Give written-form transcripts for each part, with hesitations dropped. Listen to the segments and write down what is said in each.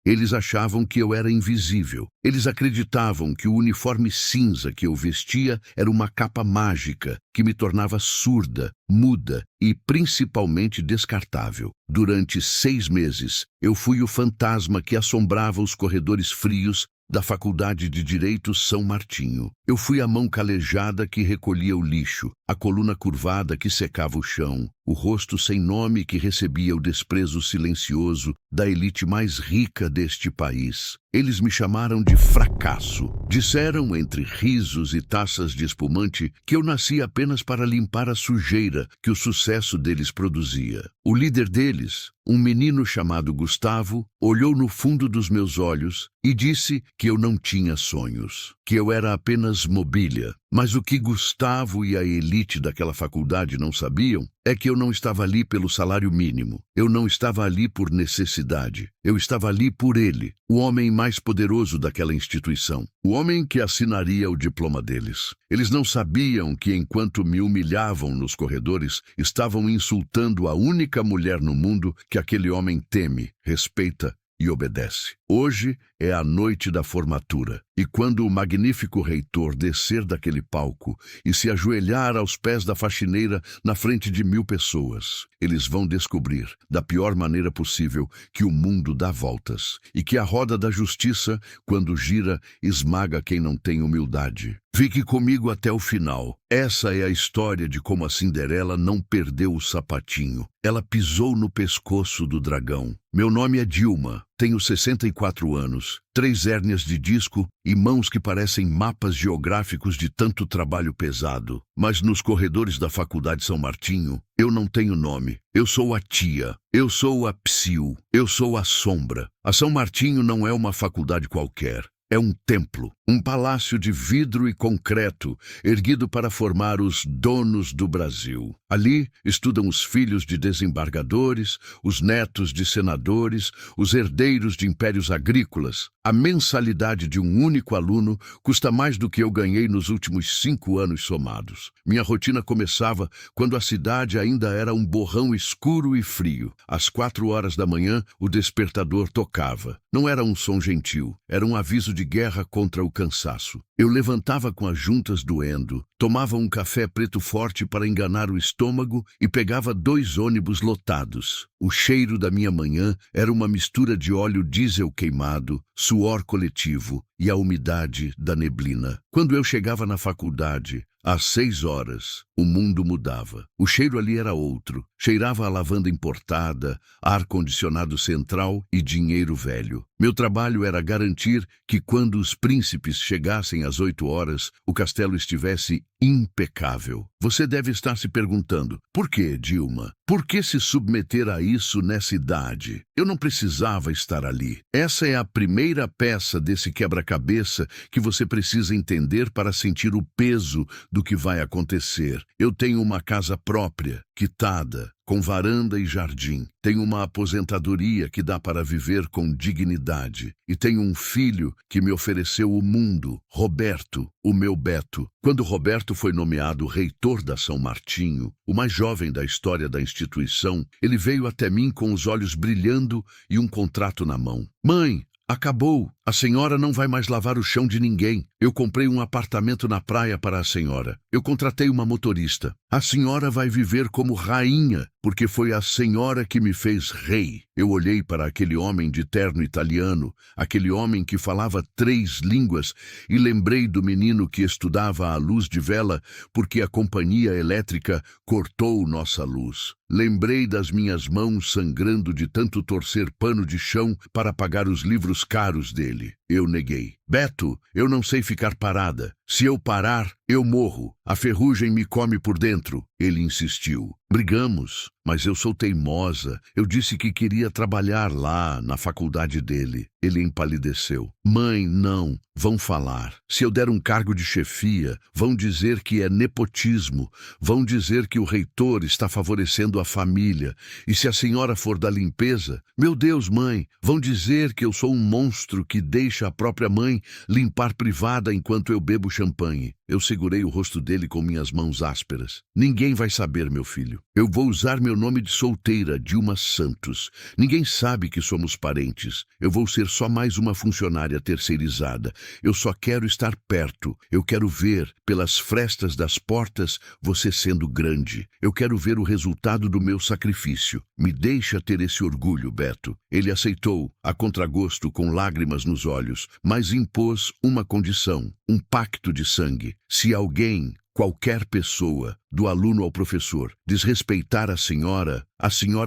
Eles achavam que eu era invisível. Eles acreditavam que o uniforme cinza que eu vestia era uma capa mágica que me tornava surda, muda e principalmente descartável. Durante 6 meses, eu fui o fantasma que assombrava os corredores frios da Faculdade de Direito São Martinho. Eu fui a mão calejada que recolhia o lixo, a coluna curvada que secava o chão, o rosto sem nome que recebia o desprezo silencioso da elite mais rica deste país. Eles me chamaram de fracasso. Disseram, entre risos e taças de espumante, que eu nasci apenas para limpar a sujeira que o sucesso deles produzia. O líder deles, um menino chamado Gustavo, olhou no fundo dos meus olhos e disse que eu não tinha sonhos, que eu era apenas mobília. Mas o que Gustavo e a elite daquela faculdade não sabiam é que eu não estava ali pelo salário mínimo. Eu não estava ali por necessidade. Eu estava ali por ele, o homem mais poderoso daquela instituição, o homem que assinaria o diploma deles. Eles não sabiam que, enquanto me humilhavam nos corredores, estavam insultando a única mulher no mundo que aquele homem teme, respeita e obedece. Hoje é a noite da formatura, e quando o magnífico reitor descer daquele palco e se ajoelhar aos pés da faxineira na frente de 1000 pessoas, eles vão descobrir, da pior maneira possível, que o mundo dá voltas e que a roda da justiça, quando gira, esmaga quem não tem humildade. Fique comigo até o final. Essa é a história de como a Cinderela não perdeu o sapatinho. Ela pisou no pescoço do dragão. Meu nome é Dilma, tenho 64 anos, 3 hérnias de disco e mãos que parecem mapas geográficos de tanto trabalho pesado. Mas nos corredores da Faculdade São Martinho, eu não tenho nome. Eu sou a tia, eu sou a Psiu, eu sou a sombra. A São Martinho não é uma faculdade qualquer. É um templo, um palácio de vidro e concreto, erguido para formar os donos do Brasil. Ali estudam os filhos de desembargadores, os netos de senadores, os herdeiros de impérios agrícolas. A mensalidade de um único aluno custa mais do que eu ganhei nos últimos 5 anos somados. Minha rotina começava quando a cidade ainda era um borrão escuro e frio. Às 4 horas da manhã, o despertador tocava. Não era um som gentil, era um aviso de guerra contra o cansaço. Eu levantava com as juntas doendo, tomava um café preto forte para enganar o estômago e pegava 2 ônibus lotados. O cheiro da minha manhã era uma mistura de óleo diesel queimado, suor coletivo e a umidade da neblina. Quando eu chegava na faculdade, às 6 horas, o mundo mudava. O cheiro ali era outro. Cheirava a lavanda importada, ar-condicionado central e dinheiro velho. Meu trabalho era garantir que quando os príncipes chegassem às 8 horas, o castelo estivesse impecável. Você deve estar se perguntando, por que, Dilma? Por que se submeter a isso nessa idade? Eu não precisava estar ali. Essa é a primeira peça desse quebra-cabeça que você precisa entender para sentir o peso do que vai acontecer. Eu tenho uma casa própria, quitada, com varanda e jardim. Tenho uma aposentadoria que dá para viver com dignidade. E tenho um filho que me ofereceu o mundo, Roberto, o meu Beto. Quando Roberto foi nomeado reitor da São Martinho, o mais jovem da história da instituição, ele veio até mim com os olhos brilhando e um contrato na mão. Mãe, acabou. A senhora não vai mais lavar o chão de ninguém. Eu comprei um apartamento na praia para a senhora. Eu contratei uma motorista. A senhora vai viver como rainha, porque foi a senhora que me fez rei. Eu olhei para aquele homem de terno italiano, aquele homem que falava 3 línguas, e lembrei do menino que estudava à luz de vela porque a companhia elétrica cortou nossa luz. Lembrei das minhas mãos sangrando de tanto torcer pano de chão para pagar os livros caros dele. Eu neguei. Beto, eu não sei ficar parada. Se eu parar, eu morro. A ferrugem me come por dentro. Ele insistiu. Brigamos, mas eu sou teimosa. Eu disse que queria trabalhar lá, na faculdade dele. Ele empalideceu. Mãe, não. Vão falar. Se eu der um cargo de chefia, vão dizer que é nepotismo. Vão dizer que o reitor está favorecendo a família. E se a senhora for da limpeza, meu Deus, mãe, vão dizer que eu sou um monstro que deixa a própria mãe limpar privada enquanto eu bebo champanhe. Eu segurei o rosto dele com minhas mãos ásperas. Ninguém vai saber, meu filho. Eu vou usar meu nome de solteira, Dilma Santos. Ninguém sabe que somos parentes. Eu vou ser só mais uma funcionária terceirizada. Eu só quero estar perto. Eu quero ver, pelas frestas das portas, você sendo grande. Eu quero ver o resultado do meu sacrifício. Me deixa ter esse orgulho, Beto. Ele aceitou, a contragosto, com lágrimas nos olhos, mas impôs uma condição, um pacto de sangue. Se alguém, qualquer pessoa, do aluno ao professor, desrespeitar a senhora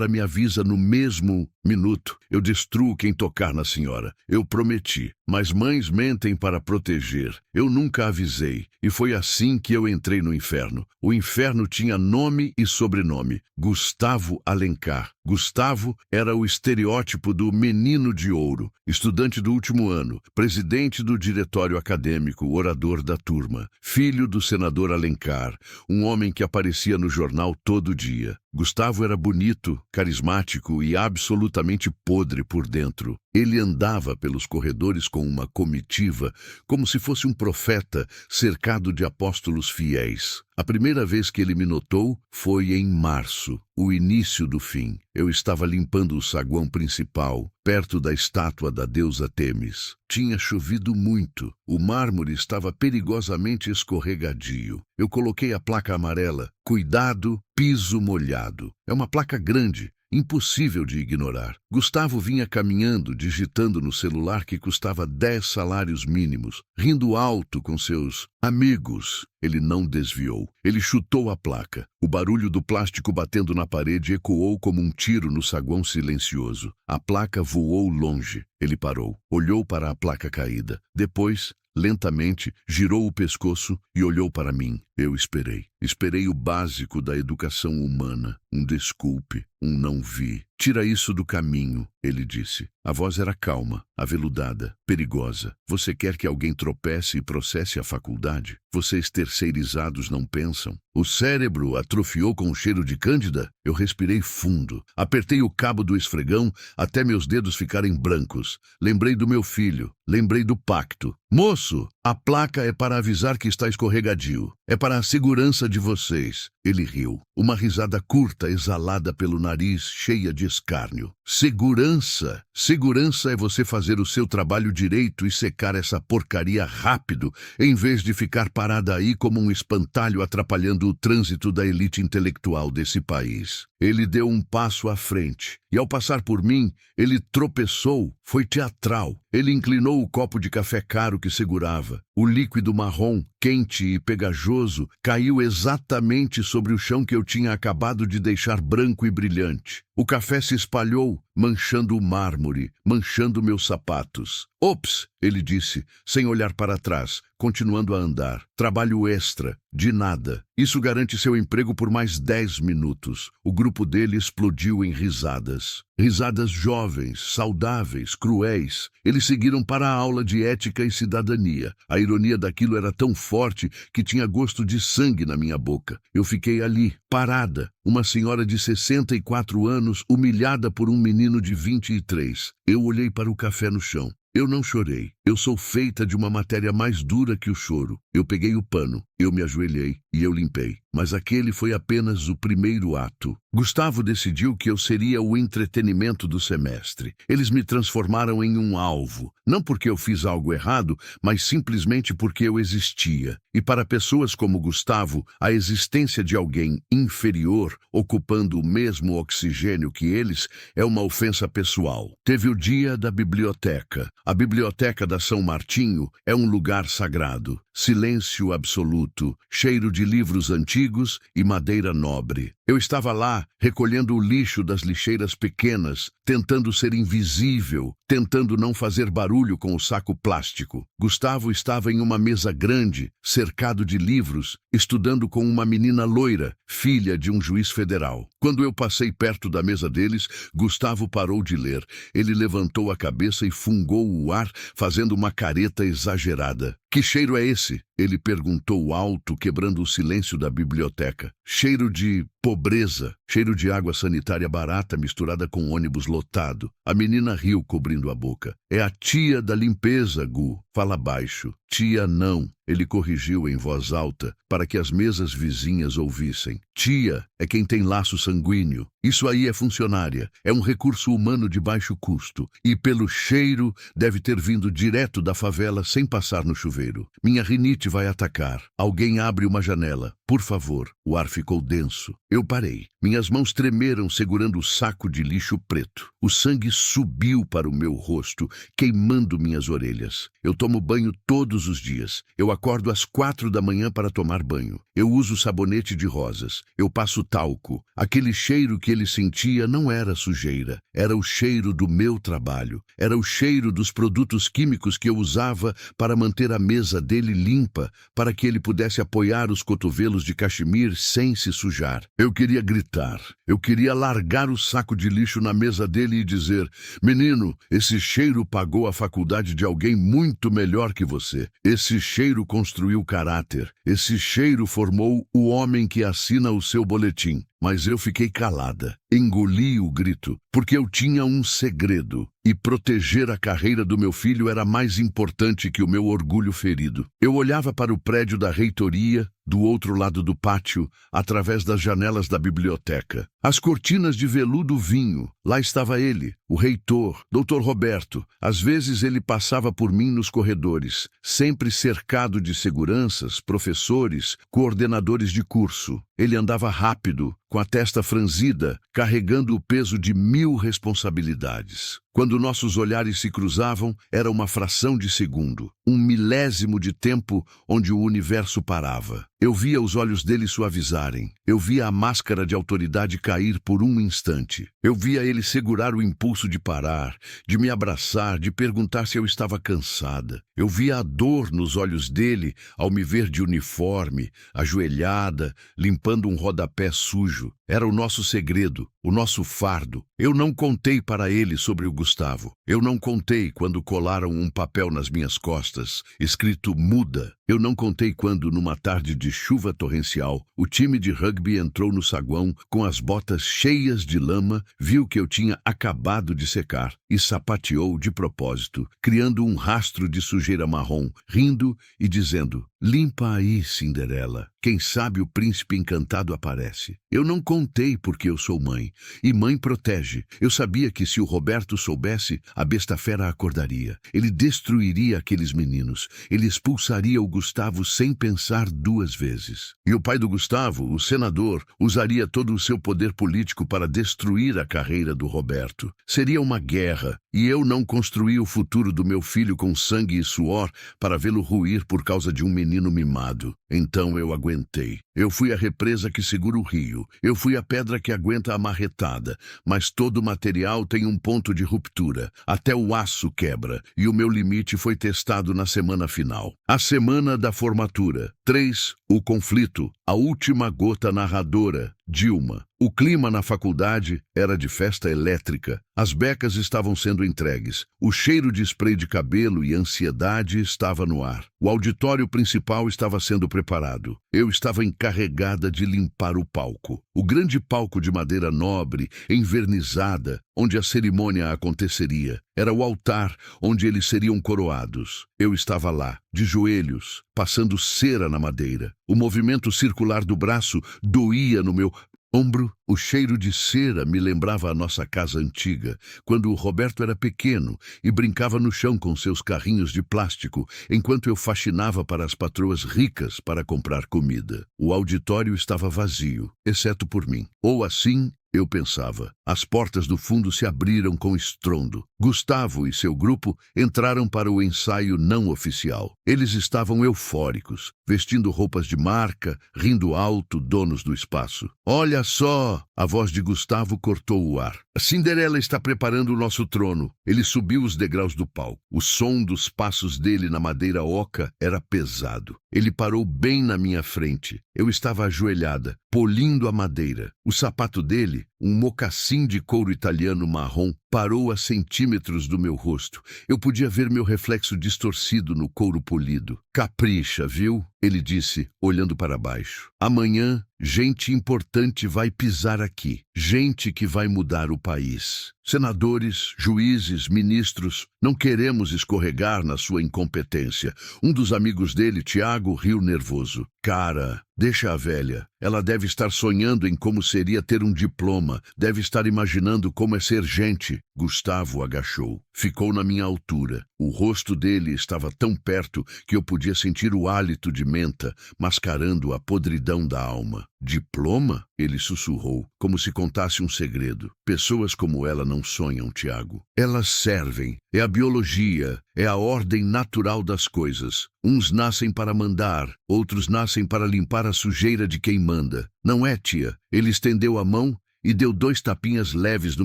me avisa no mesmo minuto. Eu destruo quem tocar na senhora. Eu prometi, mas mães mentem para proteger. Eu nunca avisei, e foi assim que eu entrei no inferno. O inferno tinha nome e sobrenome: Gustavo Alencar. Gustavo era o estereótipo do menino de ouro, estudante do último ano, presidente do diretório acadêmico, orador da turma, filho do senador Alencar, um homem que aparecia no jornal todo dia. Gustavo era bonito, carismático e absolutamente podre por dentro. Ele andava pelos corredores com uma comitiva, como se fosse um profeta cercado de apóstolos fiéis. A primeira vez que ele me notou foi em março, o início do fim. Eu estava limpando o saguão principal, perto da estátua da deusa Temis. Tinha chovido muito. O mármore estava perigosamente escorregadio. Eu coloquei a placa amarela: cuidado, piso molhado. É uma placa grande, impossível de ignorar. Gustavo vinha caminhando, digitando no celular que custava 10 salários mínimos, rindo alto com seus amigos. Ele não desviou. Ele chutou a placa. O barulho do plástico batendo na parede ecoou como um tiro no saguão silencioso. A placa voou longe. Ele parou, olhou para a placa caída. Depois, lentamente, girou o pescoço e olhou para mim. Eu esperei. Esperei o básico da educação humana. Um desculpe, um não vi. Tira isso do caminho, ele disse. A voz era calma, aveludada, perigosa. Você quer que alguém tropece e processe a faculdade? Vocês terceirizados não pensam? O cérebro atrofiou com o cheiro de cândida? Eu respirei fundo. Apertei o cabo do esfregão até meus dedos ficarem brancos. Lembrei do meu filho. Lembrei do pacto. Moço, a placa é para avisar que está escorregadio. É para a segurança de vocês. Ele riu. Uma risada curta exalada pelo nariz, cheia de escárnio. Segurança. Segurança é você fazer o seu trabalho direito e secar essa porcaria rápido, em vez de ficar parada aí como um espantalho atrapalhando o trânsito da elite intelectual desse país. Ele deu um passo à frente, e ao passar por mim, ele tropeçou. Foi teatral. Ele inclinou o copo de café caro que segurava. O líquido marrom, quente e pegajoso, caiu exatamente sobre o chão que eu tinha acabado de deixar branco e brilhante. O café se espalhou, manchando o mármore, manchando meus sapatos. Ops, ele disse, sem olhar para trás, continuando a andar. Trabalho extra, de nada. Isso garante seu emprego por mais 10 minutos. O grupo dele explodiu em risadas. Risadas jovens, saudáveis, cruéis. Eles seguiram para a aula de ética e cidadania. A ironia daquilo era tão forte que tinha gosto de sangue na minha boca. Eu fiquei ali, parada, uma senhora de 64 anos, humilhada por um menino de 23. Eu olhei para o café no chão. Eu não chorei. Eu sou feita de uma matéria mais dura que o choro. Eu peguei o pano, eu me ajoelhei e eu limpei. Mas aquele foi apenas o primeiro ato. Gustavo decidiu que eu seria o entretenimento do semestre. Eles me transformaram em um alvo. Não porque eu fiz algo errado, mas simplesmente porque eu existia. E para pessoas como Gustavo, a existência de alguém inferior, ocupando o mesmo oxigênio que eles, é uma ofensa pessoal. Teve o dia da biblioteca. A biblioteca da São Martinho é um lugar sagrado. Silêncio absoluto, cheiro de livros antigos e madeira nobre. Eu estava lá, recolhendo o lixo das lixeiras pequenas, tentando ser invisível, tentando não fazer barulho com o saco plástico. Gustavo estava em uma mesa grande, cercado de livros, estudando com uma menina loira, filha de um juiz federal. Quando eu passei perto da mesa deles, Gustavo parou de ler. Ele levantou a cabeça e fungou o ar, fazendo uma careta exagerada. Que cheiro é esse? Ele perguntou alto, quebrando o silêncio da biblioteca. Cheiro de pobreza, cheiro de água sanitária barata misturada com ônibus lotado. A menina riu, cobrindo a boca. É a tia da limpeza, Gu. Fala baixo. Tia não. Ele corrigiu em voz alta, para que as mesas vizinhas ouvissem. Tia é quem tem laço sanguíneo. Isso aí é funcionária. É um recurso humano de baixo custo. E pelo cheiro, deve ter vindo direto da favela sem passar no chuveiro. Minha rinite vai atacar. Alguém abre uma janela. Por favor. O ar ficou denso. Eu parei. Minhas mãos tremeram segurando o saco de lixo preto. O sangue subiu para o meu rosto, queimando minhas orelhas. Eu tomo banho todos os dias. Eu acordo às 4 da manhã para tomar banho. Eu uso sabonete de rosas. Eu passo talco. Aquele cheiro que ele sentia não era sujeira. Era o cheiro do meu trabalho. Era o cheiro dos produtos químicos que eu usava para manter a mesa dele limpa, para que ele pudesse apoiar os cotovelos de cachemir sem se sujar. Eu queria gritar. Eu queria largar o saco de lixo na mesa dele e dizer: menino, esse cheiro pagou a faculdade de alguém muito melhor que você. Esse cheiro construiu caráter. Esse cheiro formou o homem que assina o seu boletim. Mas eu fiquei calada, engoli o grito, porque eu tinha um segredo, e proteger a carreira do meu filho era mais importante que o meu orgulho ferido. Eu olhava para o prédio da reitoria, do outro lado do pátio, através das janelas da biblioteca. As cortinas de veludo vinho, lá estava ele, o reitor, Dr. Roberto. Às vezes ele passava por mim nos corredores, sempre cercado de seguranças, professores, coordenadores de curso. Ele andava rápido, com a testa franzida, carregando o peso de 1000 responsabilidades. Quando nossos olhares se cruzavam, era uma fração de segundo, um milésimo de tempo onde o universo parava. Eu via os olhos dele suavizarem. Eu via a máscara de autoridade cair por um instante. Eu via ele segurar o impulso de parar, de me abraçar, de perguntar se eu estava cansada. Eu via a dor nos olhos dele ao me ver de uniforme, ajoelhada, limpando um rodapé sujo. Era o nosso segredo, o nosso fardo. Eu não contei para ele sobre o Gustavo. Eu não contei quando colaram um papel nas minhas costas, escrito "Muda". Eu não contei quando, numa tarde de chuva torrencial, o time de rugby entrou no saguão com as botas cheias de lama, viu que eu tinha acabado de secar e sapateou de propósito, criando um rastro de sujeira marrom, rindo e dizendo: "Limpa aí, Cinderela. Quem sabe o príncipe encantado aparece". Eu não contei porque eu sou mãe, e mãe protege. Eu sabia que se o Roberto soubesse, a besta fera acordaria. Ele destruiria aqueles meninos. Ele expulsaria o Gustavo sem pensar 2 vezes. E o pai do Gustavo, o senador, usaria todo o seu poder político para destruir a carreira do Roberto. Seria uma guerra, e eu não construí o futuro do meu filho com sangue e suor para vê-lo ruir por causa de um menino mimado. Então eu aguentei. Eu fui a represa que segura o rio. Eu fui a pedra que aguenta a marretada. Mas todo material tem um ponto de ruptura. Até o aço quebra. E o meu limite foi testado na semana final. A semana da formatura. 3. O conflito. A última gota narradora. Dilma. O clima na faculdade era de festa elétrica. As becas estavam sendo entregues. O cheiro de spray de cabelo e ansiedade estava no ar. O auditório principal estava sendo preparado. Eu estava encarregada de limpar o palco. O grande palco de madeira nobre, envernizada, onde a cerimônia aconteceria. Era o altar onde eles seriam coroados. Eu estava lá, de joelhos, passando cera na madeira. O movimento circular do braço doía no meu ombro. O cheiro de cera me lembrava a nossa casa antiga, quando o Roberto era pequeno e brincava no chão com seus carrinhos de plástico, enquanto eu faxinava para as patroas ricas para comprar comida. O auditório estava vazio, exceto por mim. Ou assim eu pensava. As portas do fundo se abriram com estrondo. Gustavo e seu grupo entraram para o ensaio não oficial. Eles estavam eufóricos, vestindo roupas de marca, rindo alto, donos do espaço. "Olha só!" A voz de Gustavo cortou o ar. "A Cinderela está preparando o nosso trono." Ele subiu os degraus do palco. O som dos passos dele na madeira oca era pesado. Ele parou bem na minha frente. Eu estava ajoelhada, polindo a madeira. O sapato dele um mocassim de couro italiano marrom parou a centímetros do meu rosto. Eu podia ver meu reflexo distorcido no couro polido. Capricha, viu? Ele disse, olhando para baixo. Amanhã, gente importante vai pisar aqui. Gente que vai mudar o país. Senadores, juízes, ministros, não queremos escorregar na sua incompetência. Um dos amigos dele, Tiago, riu nervoso. Cara, deixa a velha. Ela deve estar sonhando em como seria ter um diploma. Deve estar imaginando como é ser gente. Gustavo agachou. Ficou na minha altura. O rosto dele estava tão perto que eu podia sentir o hálito de menta, mascarando a podridão da alma. Diploma? Ele sussurrou, como se contasse um segredo. Pessoas como ela não sonham, Tiago. Elas servem. É a biologia, é a ordem natural das coisas. Uns nascem para mandar, outros nascem para limpar a sujeira de quem manda. Não é, tia? Ele estendeu a mão e deu 2 tapinhas leves no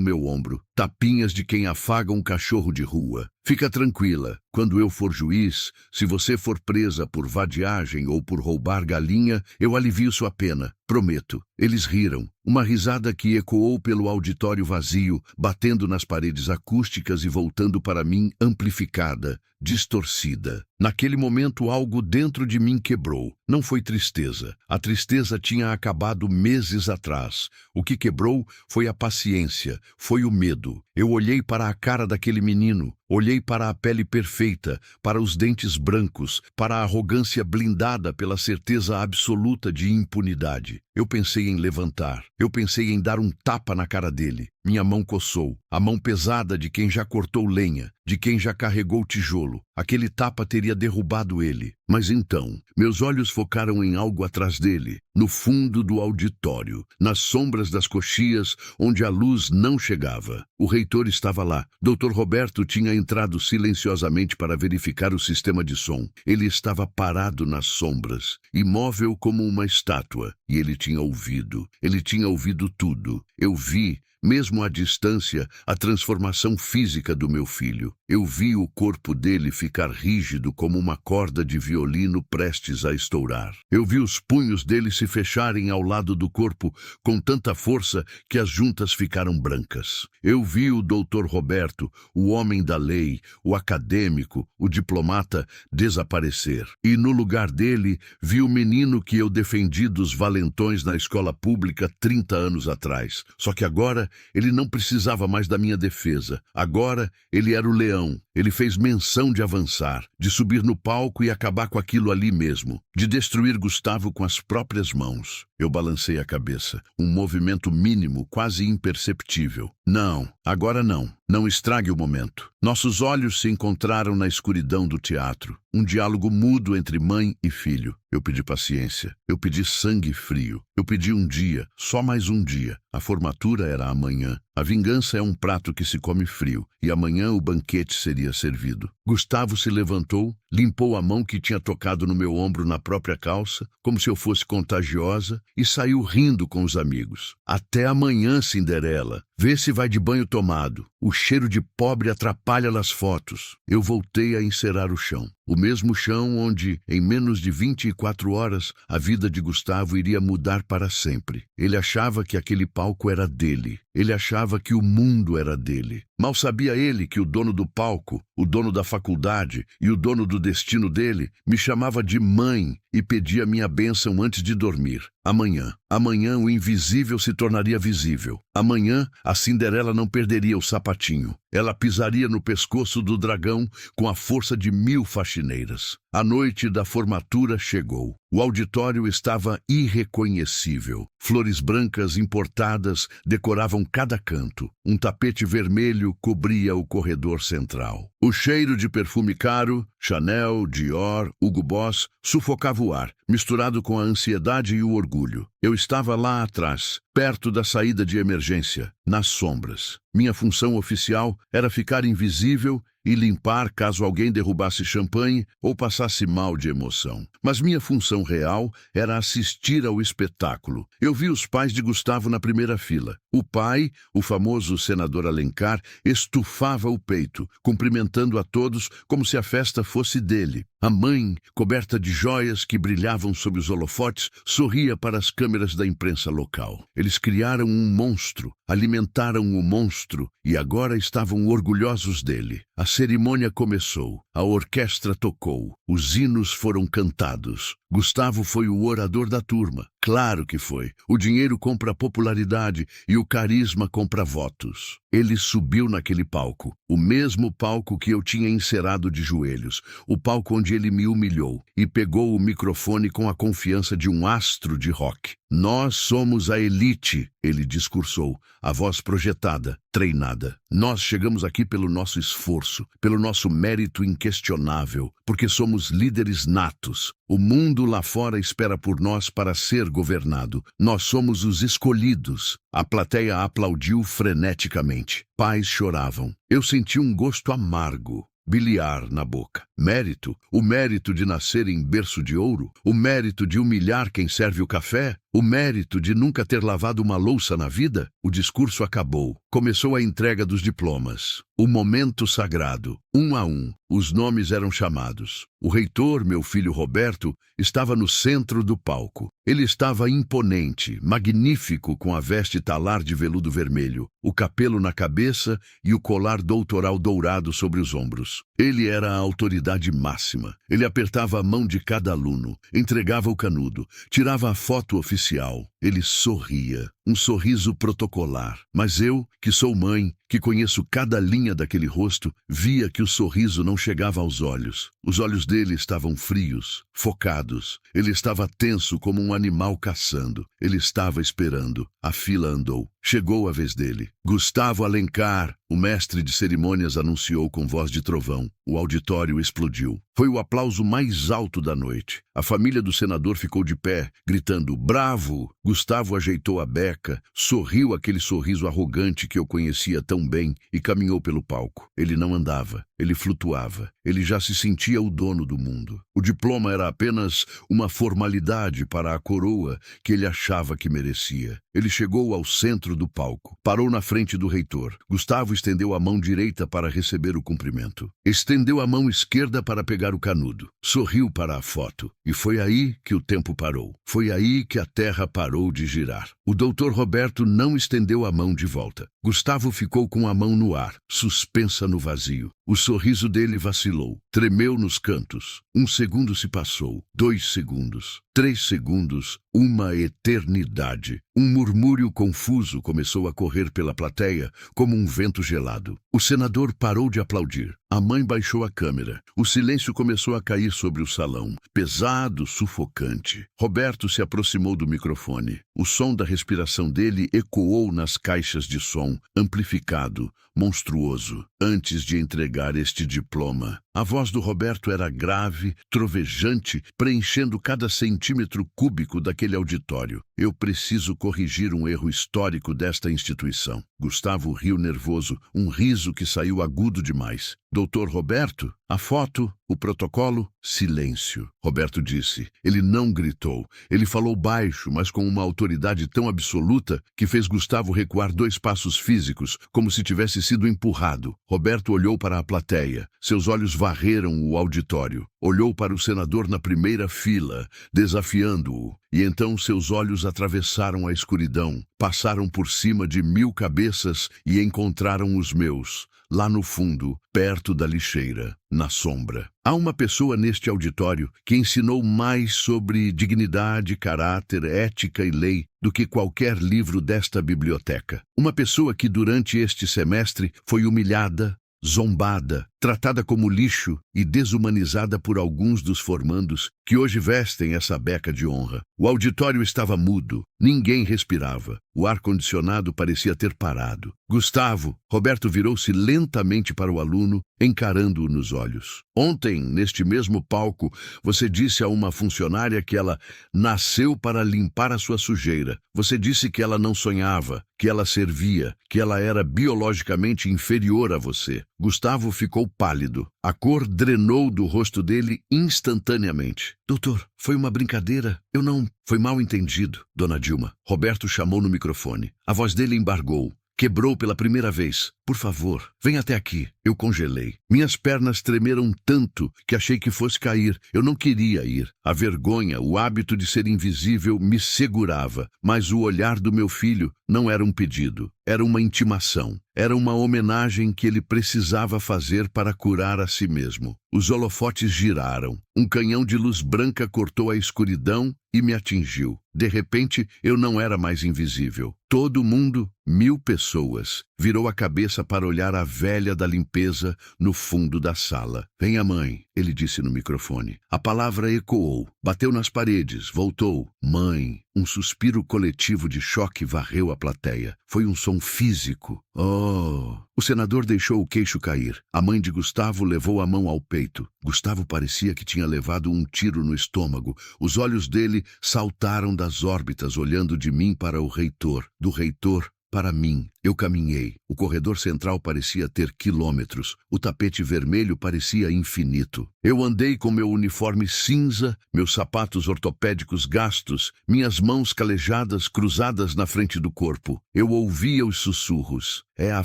meu ombro. Tapinhas de quem afaga um cachorro de rua. Fica tranquila, quando eu for juiz, se você for presa por vadiagem ou por roubar galinha, eu alivio sua pena, prometo. Eles riram, uma risada que ecoou pelo auditório vazio, batendo nas paredes acústicas e voltando para mim amplificada, distorcida. Naquele momento algo dentro de mim quebrou. Não foi tristeza. A tristeza tinha acabado meses atrás. O que quebrou foi a paciência, foi o medo. Eu olhei para a cara daquele menino, olhei para a pele perfeita, para os dentes brancos, para a arrogância blindada pela certeza absoluta de impunidade. Eu pensei em levantar, eu pensei em dar um tapa na cara dele. Minha mão coçou, a mão pesada de quem já cortou lenha, de quem já carregou tijolo. Aquele tapa teria derrubado ele. Mas então, meus olhos focaram em algo atrás dele, no fundo do auditório, nas sombras das coxias, onde a luz não chegava. O reitor estava lá. Dr. Roberto tinha entrado silenciosamente para verificar o sistema de som. Ele estava parado nas sombras, imóvel como uma estátua, e ele tinha ouvido tudo. Eu vi, mesmo à distância, a transformação física do meu filho. Eu vi o corpo dele ficar rígido como uma corda de violino prestes a estourar. Eu vi os punhos dele se fecharem ao lado do corpo com tanta força que as juntas ficaram brancas. Eu vi o Dr. Roberto, o homem da lei, o acadêmico, o diplomata, desaparecer. E no lugar dele, vi o menino que eu defendi dos valentões na escola pública 30 anos atrás. Só que agora ele não precisava mais da minha defesa. Agora ele era o leão. Ele fez menção de avançar, de subir no palco e acabar com aquilo ali mesmo, de destruir Gustavo com as próprias mãos. Eu balancei a cabeça, um movimento mínimo, quase imperceptível. Não, agora não. Não estrague o momento. Nossos olhos se encontraram na escuridão do teatro. Um diálogo mudo entre mãe e filho. Eu pedi paciência. Eu pedi sangue frio. Eu pedi um dia, só mais um dia. A formatura era amanhã. A vingança é um prato que se come frio, e amanhã o banquete seria servido. Gustavo se levantou, limpou a mão que tinha tocado no meu ombro na própria calça, como se eu fosse contagiosa, e saiu rindo com os amigos. Até amanhã, Cinderela. Vê se vai de banho tomado. O cheiro de pobre atrapalha nas fotos. Eu voltei a encerar o chão. O mesmo chão onde, em menos de 24 horas, a vida de Gustavo iria mudar para sempre. Ele achava que aquele palco era dele. Ele achava que o mundo era dele. Mal sabia ele que o dono do palco, o dono da faculdade e o dono do destino dele me chamava de mãe e pedia minha bênção antes de dormir. Amanhã o invisível se tornaria visível. Amanhã a Cinderela não perderia o sapatinho. Ela pisaria no pescoço do dragão com a força de 1000 faxineiras. A noite da formatura chegou. O auditório estava irreconhecível. Flores brancas importadas decoravam cada canto. Um tapete vermelho cobria o corredor central. O cheiro de perfume caro, Chanel, Dior, Hugo Boss, sufocava o ar, misturado com a ansiedade e o orgulho. Eu estava lá atrás, perto da saída de emergência, nas sombras. Minha função oficial era ficar invisível e limpar caso alguém derrubasse champanhe ou passasse mal de emoção. Mas minha função real era assistir ao espetáculo. Eu vi os pais de Gustavo na primeira fila. O pai, o famoso senador Alencar, estufava o peito, cumprimentando a todos como se a festa fosse dele. A mãe, coberta de joias que brilhavam sob os holofotes, sorria para as câmeras da imprensa local. Eles criaram um monstro, alimentaram o monstro e agora estavam orgulhosos dele. A cerimônia começou, a orquestra tocou, os hinos foram cantados. Gustavo foi o orador da turma. Claro que foi. O dinheiro compra popularidade e o carisma compra votos. Ele subiu naquele palco, o mesmo palco que eu tinha encerado de joelhos, o palco onde ele me humilhou, e pegou o microfone com a confiança de um astro de rock. Nós somos a elite, ele discursou, a voz projetada, treinada. Nós chegamos aqui pelo nosso esforço, pelo nosso mérito inquestionável, porque somos líderes natos. O mundo lá fora espera por nós para ser governado. Nós somos os escolhidos. A plateia aplaudiu freneticamente. Pais choravam. Eu senti um gosto amargo, biliar na boca. Mérito? O mérito de nascer em berço de ouro? O mérito de humilhar quem serve o café? O mérito de nunca ter lavado uma louça na vida? O discurso acabou. Começou a entrega dos diplomas. O momento sagrado. Um a um, os nomes eram chamados. O reitor, meu filho Roberto, estava no centro do palco. Ele estava imponente, magnífico, com a veste talar de veludo vermelho, o capelo na cabeça e o colar doutoral dourado sobre os ombros. Ele era a autoridade máxima. Ele apertava a mão de cada aluno, entregava o canudo, tirava a foto oficial. Ele sorria, um sorriso protocolar. Mas eu, que sou mãe, que conheço cada linha daquele rosto, via que o sorriso não chegava aos olhos. Os olhos dele estavam frios, focados. Ele estava tenso como um animal caçando. Ele estava esperando. A fila andou. Chegou a vez dele. Gustavo Alencar, o mestre de cerimônias, anunciou com voz de trovão. O auditório explodiu. Foi o aplauso mais alto da noite. A família do senador ficou de pé, gritando "Bravo!". Gustavo ajeitou a beca, sorriu aquele sorriso arrogante que eu conhecia tão bem e caminhou pelo palco. Ele não andava, ele flutuava. Ele já se sentia o dono do mundo. O diploma era apenas uma formalidade para a coroa que ele achava que merecia. Ele chegou ao centro do palco, parou na frente do reitor. Gustavo estendeu a mão direita para receber o cumprimento. Estendeu a mão esquerda para pegar o canudo. Sorriu para a foto. E foi aí que o tempo parou. Foi aí que a terra parou de girar. O doutor Roberto não estendeu a mão de volta. Gustavo ficou com a mão no ar, suspensa no vazio. O sorriso dele vacilou, tremeu nos cantos. 1 segundo se passou, 2 segundos, 3 segundos, uma eternidade. Um murmúrio confuso começou a correr pela plateia, como um vento gelado. O senador parou de aplaudir. A mãe baixou a câmera. O silêncio começou a cair sobre o salão, pesado, sufocante. Roberto se aproximou do microfone. O som da respiração dele ecoou nas caixas de som, amplificado, monstruoso, antes de entregar este diploma. A voz do Roberto era grave, trovejante, preenchendo cada centímetro cúbico daquele auditório. Eu preciso corrigir um erro histórico desta instituição. Gustavo riu nervoso, um riso que saiu agudo demais. Doutor Roberto, a foto, o protocolo, silêncio. Roberto disse. Ele não gritou. Ele falou baixo, mas com uma autoridade tão absoluta que fez Gustavo recuar 2 passos físicos, como se tivesse sido empurrado. Roberto olhou para a plateia. Seus olhos varreram o auditório. Olhou para o senador na primeira fila, desafiando-o. E então seus olhos atravessaram a escuridão, passaram por cima de 1000 cabeças e encontraram os meus, lá no fundo, perto da lixeira, na sombra. Há uma pessoa neste auditório que ensinou mais sobre dignidade, caráter, ética e lei do que qualquer livro desta biblioteca. Uma pessoa que durante este semestre foi humilhada, zombada, tratada como lixo e desumanizada por alguns dos formandos que hoje vestem essa beca de honra. O auditório estava mudo, ninguém respirava. O ar-condicionado parecia ter parado. Gustavo, Roberto virou-se lentamente para o aluno, encarando-o nos olhos. Ontem, neste mesmo palco, você disse a uma funcionária que ela nasceu para limpar a sua sujeira. Você disse que ela não sonhava, que ela servia, que ela era biologicamente inferior a você. Gustavo ficou pálido. A cor drenou do rosto dele instantaneamente. Doutor, foi uma brincadeira. Eu não... Foi mal entendido, Dona Dilma. Roberto chamou no microfone. A voz dele embargou. Quebrou pela primeira vez. Por favor, venha até aqui. Eu congelei. Minhas pernas tremeram tanto que achei que fosse cair. Eu não queria ir. A vergonha, o hábito de ser invisível me segurava. Mas o olhar do meu filho não era um pedido. Era uma intimação. Era uma homenagem que ele precisava fazer para curar a si mesmo. Os holofotes giraram. Um canhão de luz branca cortou a escuridão e me atingiu. De repente, eu não era mais invisível. Todo mundo, 1000 pessoas, virou a cabeça para olhar a velha da limpeza no fundo da sala. Venha, mãe, ele disse no microfone. A palavra ecoou, bateu nas paredes, voltou. Mãe. Um suspiro coletivo de choque varreu a plateia. Foi um som físico. Oh! O senador deixou o queixo cair. A mãe de Gustavo levou a mão ao peito. Gustavo parecia que tinha levado um tiro no estômago. Os olhos dele saltaram das órbitas, olhando de mim para o reitor, do reitor para mim. Eu caminhei. O corredor central parecia ter quilômetros. O tapete vermelho parecia infinito. Eu andei com meu uniforme cinza, meus sapatos ortopédicos gastos, minhas mãos calejadas cruzadas na frente do corpo. Eu ouvia os sussurros. É a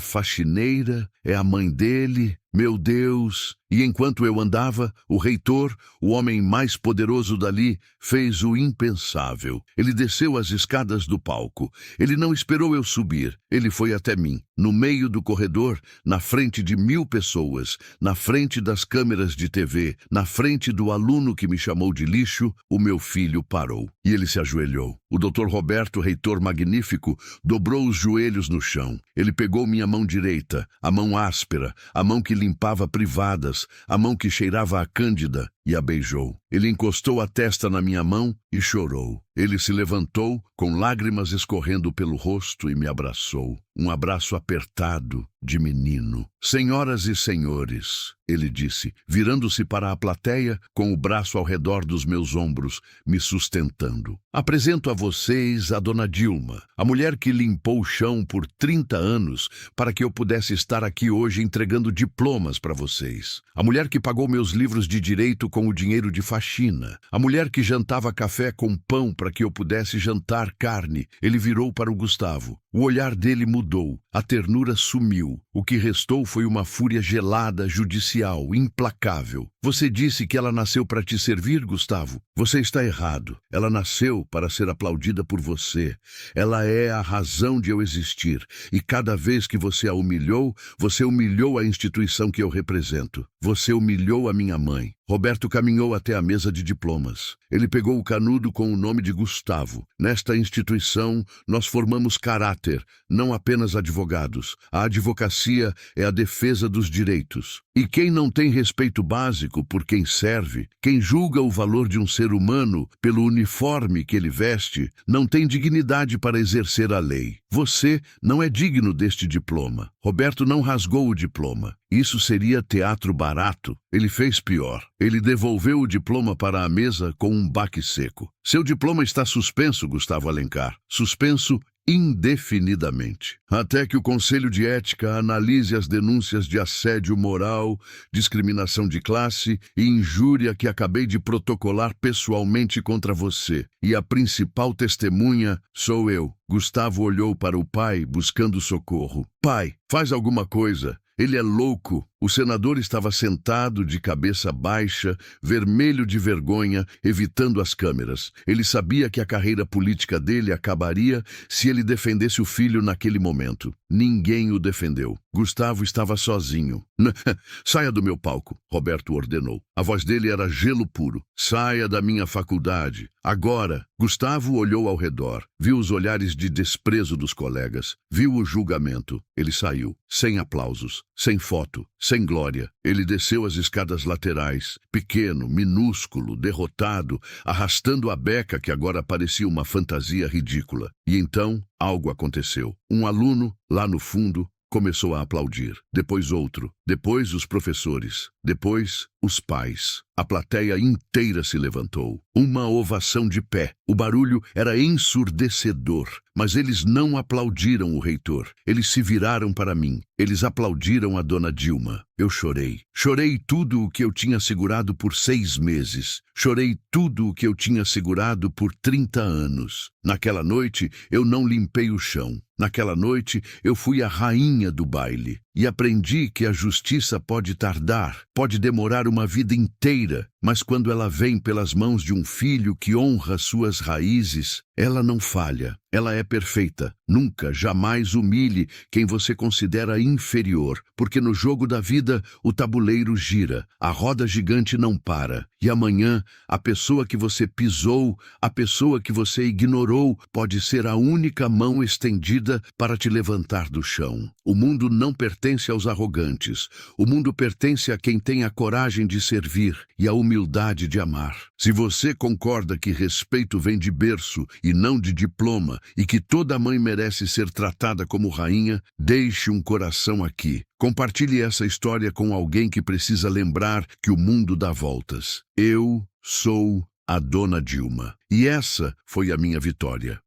faxineira, é a mãe dele, meu Deus. E enquanto eu andava, o reitor, o homem mais poderoso dali, fez o impensável. Ele desceu as escadas do palco. Ele não esperou eu subir. Ele foi até mim, no meio do corredor, na frente de 1000 pessoas, na frente das câmeras de TV, na frente do aluno que me chamou de lixo. O meu filho parou. E ele se ajoelhou. O Dr. Roberto, reitor magnífico, dobrou os joelhos no chão. Ele pegou minha mão direita, a mão áspera, a mão que limpava privadas, a mão que cheirava a cândida, e a beijou. Ele encostou a testa na minha mão e chorou. Ele se levantou, com lágrimas escorrendo pelo rosto, e me abraçou. Um abraço apertado, de menino. Senhoras e senhores, ele disse, virando-se para a plateia, com o braço ao redor dos meus ombros, me sustentando. Apresento a vocês a Dona Dilma, a mulher que limpou o chão por 30 anos para que eu pudesse estar aqui hoje entregando diplomas para vocês. A mulher que pagou meus livros de direito com o dinheiro de faxina. A mulher que jantava café com pão para que eu pudesse jantar carne. Ele virou para o Gustavo. O olhar dele mudou. A ternura sumiu. O que restou foi uma fúria gelada, judicial, implacável. Você disse que ela nasceu para te servir, Gustavo? Você está errado. Ela nasceu para ser aplaudida por você. Ela é a razão de eu existir. E cada vez que você a humilhou, você humilhou a instituição que eu represento. Você humilhou a minha mãe. Roberto caminhou até a mesa de diplomas. Ele pegou o canudo com o nome de Gustavo. Nesta instituição, nós formamos caráter, não apenas advogados. A advocacia é a defesa dos direitos. E quem não tem respeito básico por quem serve, quem julga o valor de um ser humano pelo uniforme que ele veste, não tem dignidade para exercer a lei. Você não é digno deste diploma. Roberto não rasgou o diploma. Isso seria teatro barato. Ele fez pior. Ele devolveu o diploma para a mesa com um baque seco. Seu diploma está suspenso, Gustavo Alencar. Suspenso indefinidamente, até que o Conselho de Ética analise as denúncias de assédio moral, discriminação de classe e injúria que acabei de protocolar pessoalmente contra você. E a principal testemunha sou eu. Gustavo olhou para o pai, buscando socorro. Pai, faz alguma coisa. Ele é louco. O senador estava sentado, de cabeça baixa, vermelho de vergonha, evitando as câmeras. Ele sabia que a carreira política dele acabaria se ele defendesse o filho naquele momento. Ninguém o defendeu. Gustavo estava sozinho. Saia do meu palco, Roberto ordenou. A voz dele era gelo puro. Saia da minha faculdade. Agora. Gustavo olhou ao redor. Viu os olhares de desprezo dos colegas. Viu o julgamento. Ele saiu. Sem aplausos. Sem foto. Sem glória. Ele desceu as escadas laterais. Pequeno, minúsculo, derrotado, arrastando a beca que agora parecia uma fantasia ridícula. E então, algo aconteceu. Um aluno, lá no fundo, começou a aplaudir. Depois outro. Depois os professores. Depois os pais. A plateia inteira se levantou. Uma ovação de pé. O barulho era ensurdecedor, mas eles não aplaudiram o reitor. Eles se viraram para mim. Eles aplaudiram a dona Dilma. Eu chorei. Chorei tudo o que eu tinha segurado por 6 meses. Chorei tudo o que eu tinha segurado por 30 anos. Naquela noite, eu não limpei o chão. Naquela noite, eu fui a rainha do baile. E aprendi que a justiça pode tardar, pode demorar uma vida inteira, mas quando ela vem pelas mãos de um filho que honra suas raízes, ela não falha. Ela é perfeita. Nunca, jamais humilhe quem você considera inferior, porque no jogo da vida o tabuleiro gira, a roda gigante não para. E amanhã, a pessoa que você pisou, a pessoa que você ignorou, pode ser a única mão estendida para te levantar do chão. O mundo não pertence aos arrogantes. O mundo pertence a quem tem a coragem de servir e a humildade de amar. Se você concorda que respeito vem de berço e não de diploma, e que toda mãe merece ser tratada como rainha, deixe um coração aqui. Compartilhe essa história com alguém que precisa lembrar que o mundo dá voltas. Eu sou a dona Dilma. E essa foi a minha vitória.